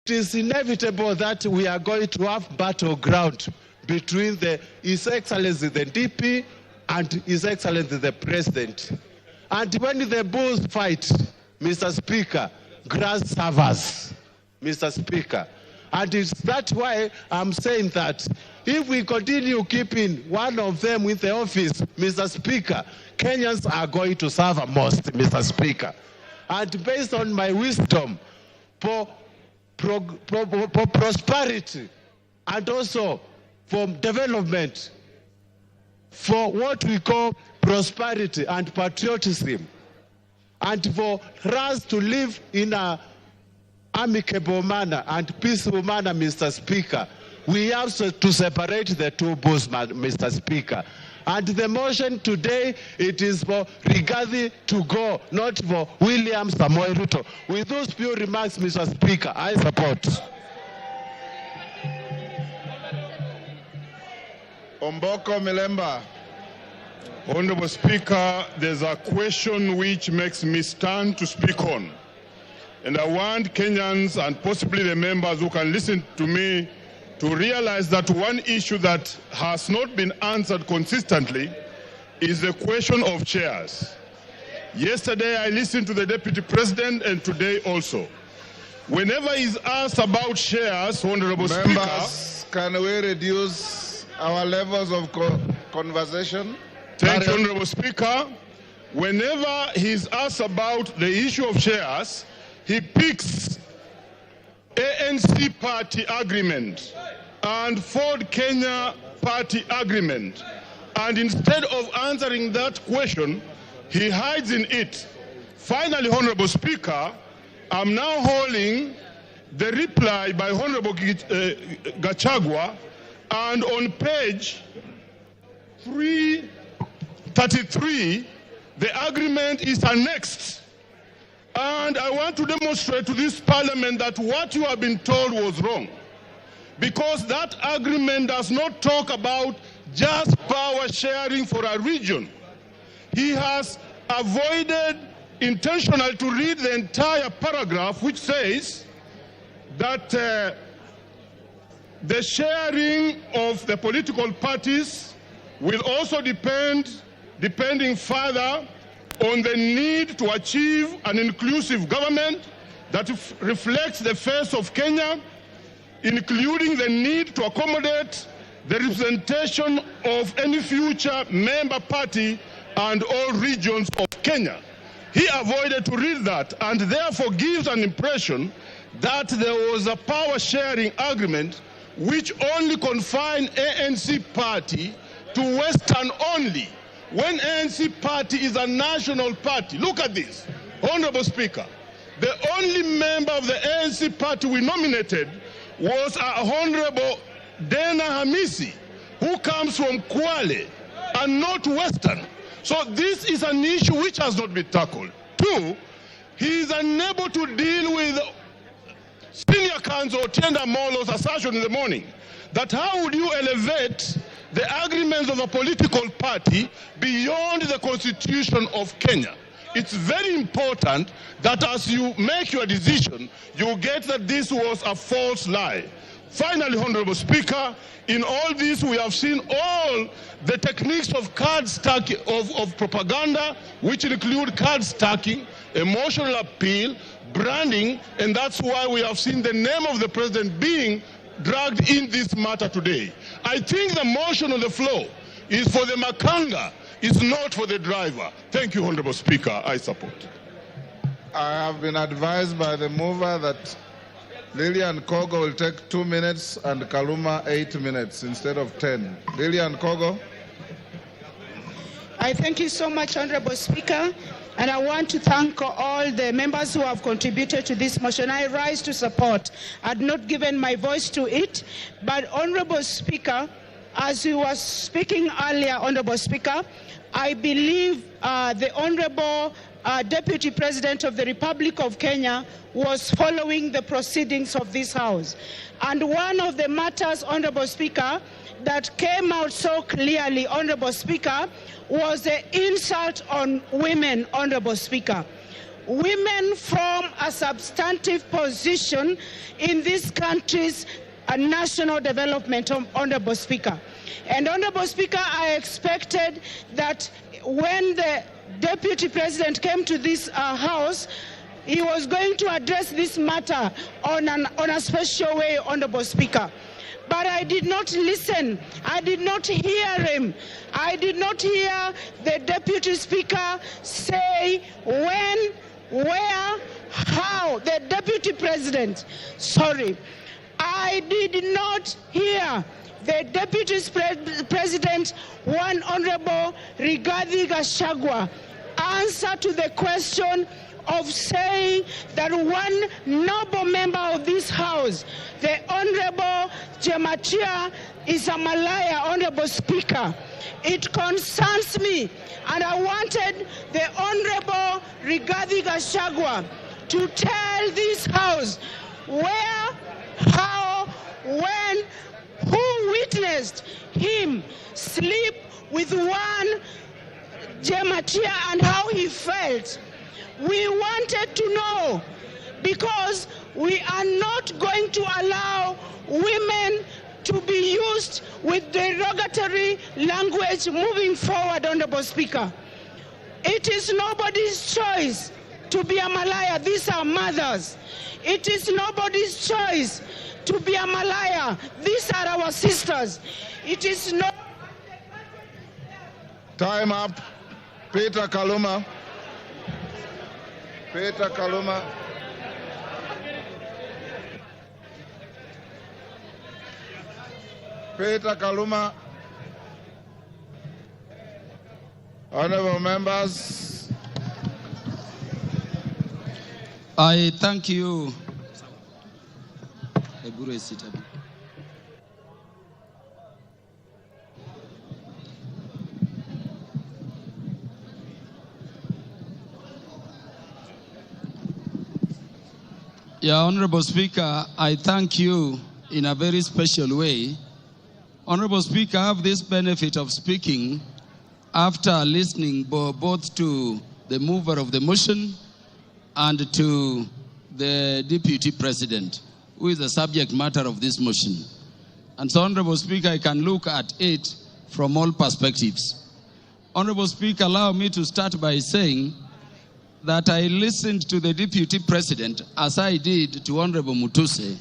It is inevitable that we are going to have battleground between His Excellency the DP and His Excellency the President. And when the bulls fight, Mr. Speaker, grass suffers, Mr. Speaker. And it's that's why I'm saying that if we continue keeping one of them in the office, Mr. Speaker, Kenyans are going to suffer most, Mr. Speaker. And based on my wisdom, for prosperity and also for development, for what we call prosperity and patriotism, and for us to live in an amicable manner and peaceful manner, Mr. Speaker, we have to separate the two bulls, Mr. Speaker. And the motion today, it is for Rigathi to go, not for William Samoei Ruto. With those few remarks, Mr. Speaker, I support. Omboko Milemba. Honorable Speaker, there's a question which makes me stand to speak on. And I want Kenyans and possibly the members who can listen to me to realize that one issue that has not been answered consistently is the question of chairs. Yesterday I listened to the Deputy President and today also. Whenever he's asked about chairs, Honorable Members, Speaker... can we reduce our levels of conversation? Thank you, Honorable Speaker. Whenever he's asked about the issue of chairs, he picks ANC party agreement and Ford Kenya party agreement. And instead of answering that question, he hides in it. Finally, Honorable Speaker, I'm now holding the reply by Honorable Gachagua, and on page 333, the agreement is annexed. And I want to demonstrate to this parliament that what you have been told was wrong. Because that agreement does not talk about just power sharing for a region. He has avoided intentionally to read the entire paragraph, which says that the sharing of the political parties will also depending further on the need to achieve an inclusive government that reflects the face of Kenya, including the need to accommodate the representation of any future member party and all regions of Kenya. He avoided to read that and therefore gives an impression that there was a power sharing agreement which only confined ANC party to Western only, when ANC party is a national party. Look at this, Honorable Speaker. The only member of the ANC party we nominated was Honorable Dana Hamisi, who comes from Kwale and not Western. So this is an issue which has not been tackled. Two, he is unable to deal with Senior Counsel Otienda Molo's assertion in the morning that how would you elevate the agreements of a political party beyond the Constitution of Kenya. It's very important that as you make your decision, you get that this was a false lie. Finally, Honorable Speaker, in all this we have seen all the techniques of card stacking, of propaganda, which include card stacking, emotional appeal, branding, and that's why we have seen the name of the president being dragged in this matter today. I think the motion on the floor is for the makanga, it's not for the driver. Thank you, Honorable Speaker. I support. I have been advised by the mover that Lillian Kogo will take 2 minutes and Kaluma 8 minutes instead of 10. Lillian Kogo. I thank you so much, Honorable Speaker. And I want to thank all the members who have contributed to this motion. I rise to support. I had not given my voice to it, but Honorable Speaker, as you were speaking earlier, Honorable Speaker, I believe the Honorable Deputy President of the Republic of Kenya was following the proceedings of this House. And one of the matters, Honorable Speaker, that came out so clearly, Honorable Speaker, was the insult on women, Honorable Speaker. women form a substantive position in this country's national development, Honorable Speaker. And Honorable Speaker, I expected that when the Deputy President came to this House, he was going to address this matter on a special way, Honorable Speaker. But I did not listen. I did not hear him. I did not hear the Deputy Speaker say when, where, how. The Deputy President, sorry. I did not hear the Deputy President, one Honorable Rigathi Gachagua, answer to the question of saying that one noble member of this House, the Honorable Jematia, is a Malaya, Honorable Speaker. It concerns me, and I wanted the Honorable Rigathi Gachagua to tell this House where, how, when, who witnessed him sleep with one Jematia and how he felt. We wanted to know, because we are not going to allow women to be used with derogatory language moving forward, Honorable Speaker. It is nobody's choice to be a Malaya. These are mothers. It is nobody's choice to be a Malaya. These are our sisters. It is not... Time up. Peter Kaluma. Peter Kaluma. Peter Kaluma. Honorable members. I thank you. Yeah, Honorable Speaker, I thank you in a very special way. Honorable Speaker, I have this benefit of speaking after listening both to the mover of the motion and to the Deputy President, who is the subject matter of this motion. And so, Honorable Speaker, I can look at it from all perspectives. Honorable Speaker, allow me to start by saying that I listened to the Deputy President, as I did to Honorable Mutuse,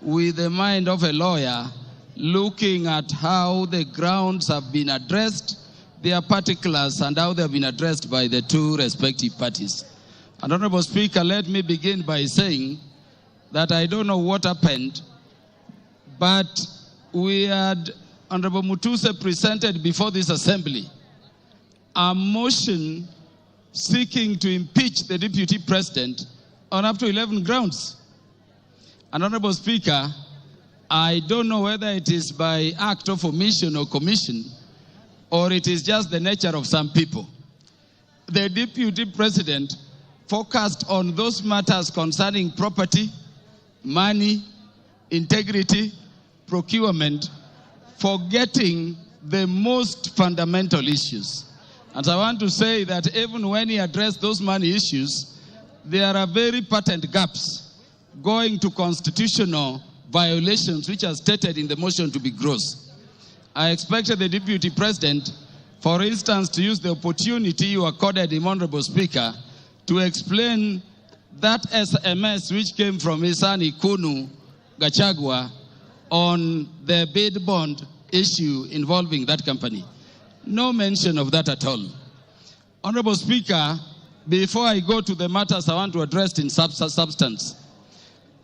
with the mind of a lawyer, looking at how the grounds have been addressed, their particulars, and how they have been addressed by the two respective parties. And Honorable Speaker, let me begin by saying that I don't know what happened, but we had Honorable Mutuse presented before this assembly a motion seeking to impeach the Deputy President on up to 11 grounds. And Honorable Speaker, I don't know whether it is by act of omission or commission, or it is just the nature of some people. The Deputy President focused on those matters concerning property, money, integrity, procurement, forgetting the most fundamental issues. And I want to say that even when he addressed those money issues, there are very patent gaps going to constitutional violations which are stated in the motion to be gross. I expected the Deputy President, for instance, to use the opportunity you accorded him, Honorable Speaker, to explain that SMS which came from his son Ikunu Gachagua on the bid bond issue involving that company. No mention of that at all. Honorable Speaker, before I go to the matters I want to address in substance,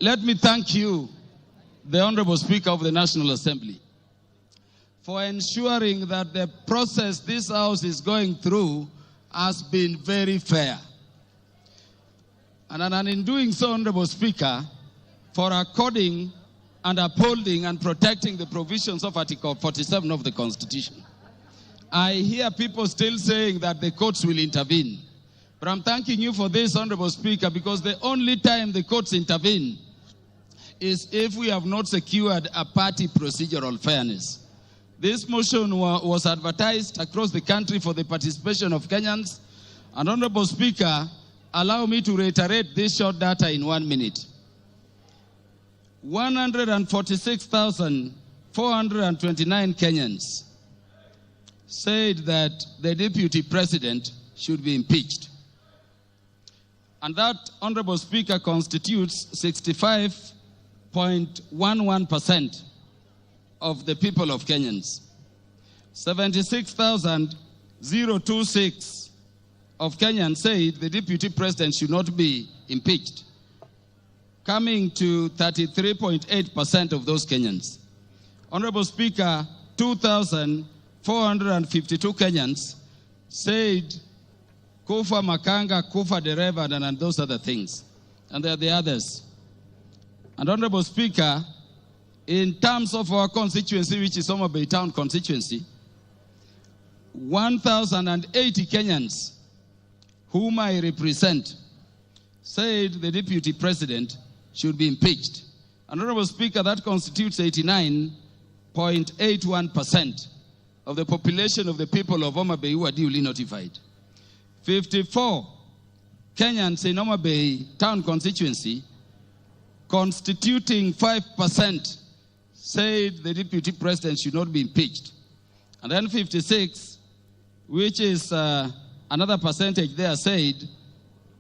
let me thank you, the Honorable Speaker of the National Assembly, for ensuring that the process this House is going through has been very fair. And in doing so, Honorable Speaker, for according and upholding and protecting the provisions of Article 47 of the Constitution. I hear people still saying that the courts will intervene. But I'm thanking you for this, Honorable Speaker, because the only time the courts intervene is if we have not secured a party procedural fairness. This motion was advertised across the country for the participation of Kenyans. And Honorable Speaker, allow me to reiterate this short data in 1 minute. 146,429 Kenyans said that the deputy president should be impeached. And that, Honorable Speaker, constitutes 65.11% of the people of Kenyans. 76,026 of Kenyans said the deputy president should not be impeached, coming to 33.8% of those Kenyans. Honorable Speaker, 2,452 Kenyans said Kufa Makanga, Kufa Dereva, and those other things. And there are the others. And Honorable Speaker, in terms of our constituency, which is Homa Bay Town constituency, 1,080 Kenyans whom I represent said the deputy president should be impeached. And Honorable Speaker, that constitutes 89.81% of the population of the people of Homa Bay who are duly notified. 54 Kenyans in Homa Bay Town constituency, constituting 5%, said the deputy president should not be impeached. And then 56, which is another percentage there, said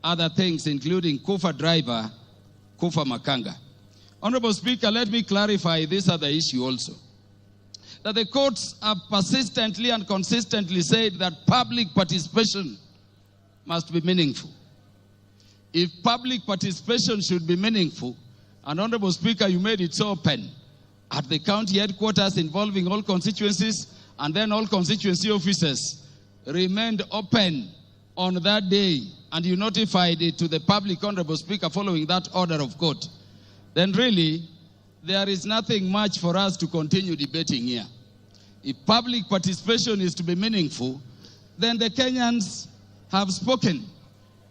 other things, including Kufa driver, Kufa Makanga. Honorable Speaker, let me clarify this other issue also. That the courts have persistently and consistently said that public participation must be meaningful. If public participation should be meaningful, and Honorable Speaker, you made it so open at the county headquarters involving all constituencies, and then all constituency offices remained open on that day, and you notified it to the public, Honorable Speaker, following that order of court, then really there is nothing much for us to continue debating here. If public participation is to be meaningful, then the Kenyans have spoken,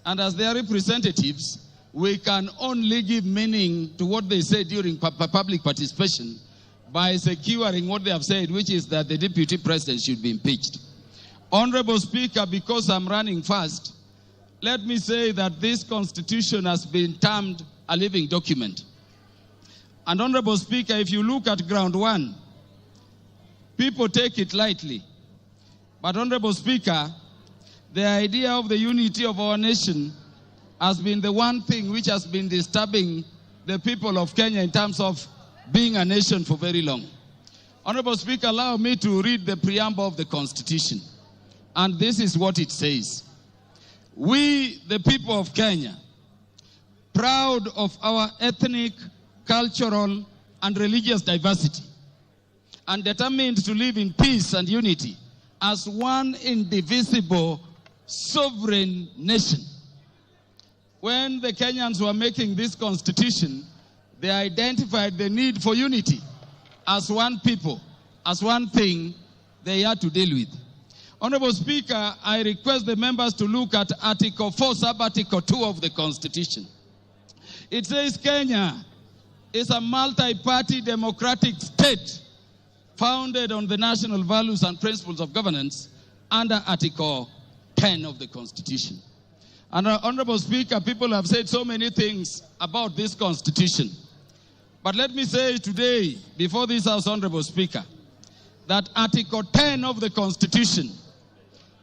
and as their representatives, we can only give meaning to what they say during public participation by securing what they have said, which is that the deputy president should be impeached. Honorable Speaker, because I'm running fast, let me say that this constitution has been termed a living document. And Honorable Speaker, if you look at ground one, people take it lightly. But Honorable Speaker, the idea of the unity of our nation has been the one thing which has been disturbing the people of Kenya in terms of being a nation for very long. Honorable Speaker, allow me to read the preamble of the Constitution. And this is what it says. We, the people of Kenya, proud of our ethnic, cultural, and religious diversity, and determined to live in peace and unity as one indivisible, sovereign nation. When the Kenyans were making this constitution, they identified the need for unity as one people, as one thing they had to deal with. Honorable Speaker, I request the members to look at Article 4, Sub-Article 2 of the Constitution. It says Kenya is a multi-party democratic state founded on the national values and principles of governance under Article 10 of the Constitution. And Honorable Speaker, people have said so many things about this Constitution. But let me say today, before this House, Honorable Speaker, that Article 10 of the Constitution,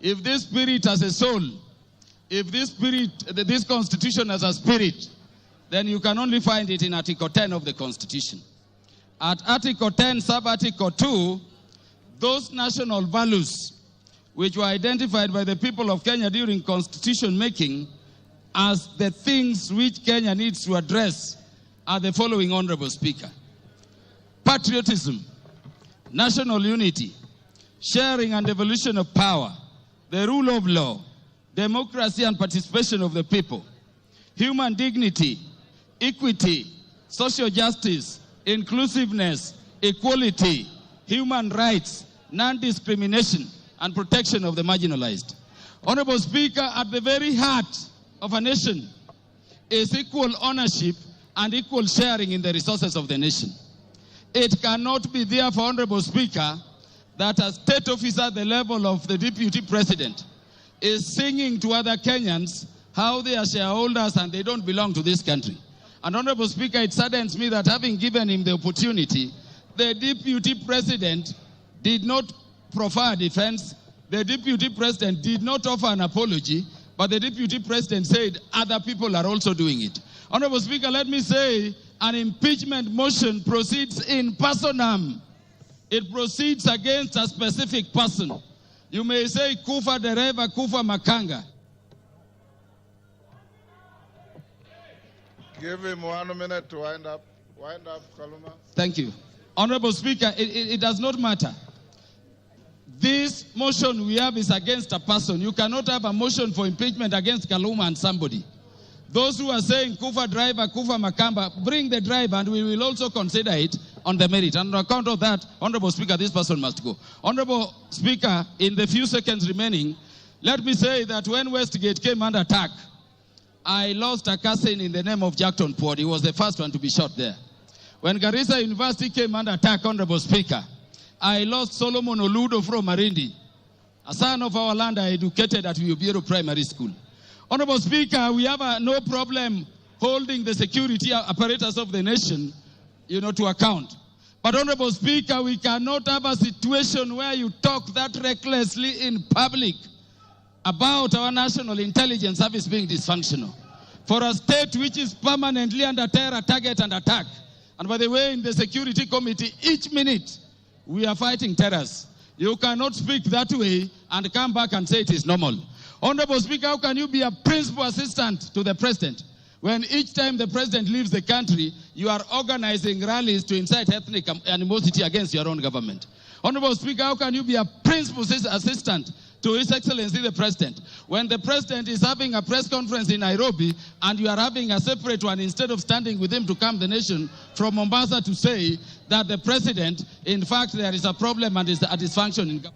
if this spirit has a soul, if this Constitution has a spirit, then you can only find it in Article 10 of the Constitution. At Article 10, Sub-Article 2, those national values which were identified by the people of Kenya during constitution making as the things which Kenya needs to address are the following, Honorable Speaker. Patriotism, national unity, sharing and devolution of power, the rule of law, democracy and participation of the people, human dignity, equity, social justice, inclusiveness, equality, human rights, non-discrimination, and protection of the marginalized. Honorable Speaker, at the very heart of a nation is equal ownership and equal sharing in the resources of the nation. It cannot be therefore, Honorable Speaker, that a state officer at the level of the deputy president is singing to other Kenyans how they are shareholders and they don't belong to this country. And Honorable Speaker, it saddens me that having given him the opportunity, the Deputy President did not proffer a defense. The Deputy President did not offer an apology, but the Deputy President said other people are also doing it. Honorable Speaker, let me say an impeachment motion proceeds in personam. It proceeds against a specific person. You may say Kufa Dereva, Kufa Makanga. Give him 1 minute to wind up. Wind up, Kaluma. Thank you. Honorable Speaker, it does not matter. This motion we have is against a person. You cannot have a motion for impeachment against Kaluma and somebody. Those who are saying Kufa driver, Kufa Makamba, bring the driver and we will also consider it on the merit. And on account of that, Honorable Speaker, this person must go. Honorable Speaker, in the few seconds remaining, let me say that when Westgate came under attack, I lost a cousin in the name of Jackton Port. He was the first one to be shot there. When Garissa University came under attack, Honorable Speaker, I lost Solomon Oludo from Marindi, a son of our land I educated at Ubiero Primary School. Honorable Speaker, we have no problem holding the security apparatus of the nation, to account. But Honorable Speaker, we cannot have a situation where you talk that recklessly in public about our national intelligence service being dysfunctional. For a state which is permanently under terror, target and attack. And by the way, in the Security Committee, each minute, we are fighting terrorists. You cannot speak that way and come back and say it is normal. Honorable Speaker, how can you be a principal assistant to the president when each time the president leaves the country, you are organizing rallies to incite ethnic animosity against your own government? Honorable Speaker, how can you be a principal assistant to His Excellency the President when the President is having a press conference in Nairobi and you are having a separate one instead of standing with him to calm the nation from Mombasa to say that the President, in fact, there is a problem and is a dysfunction in government?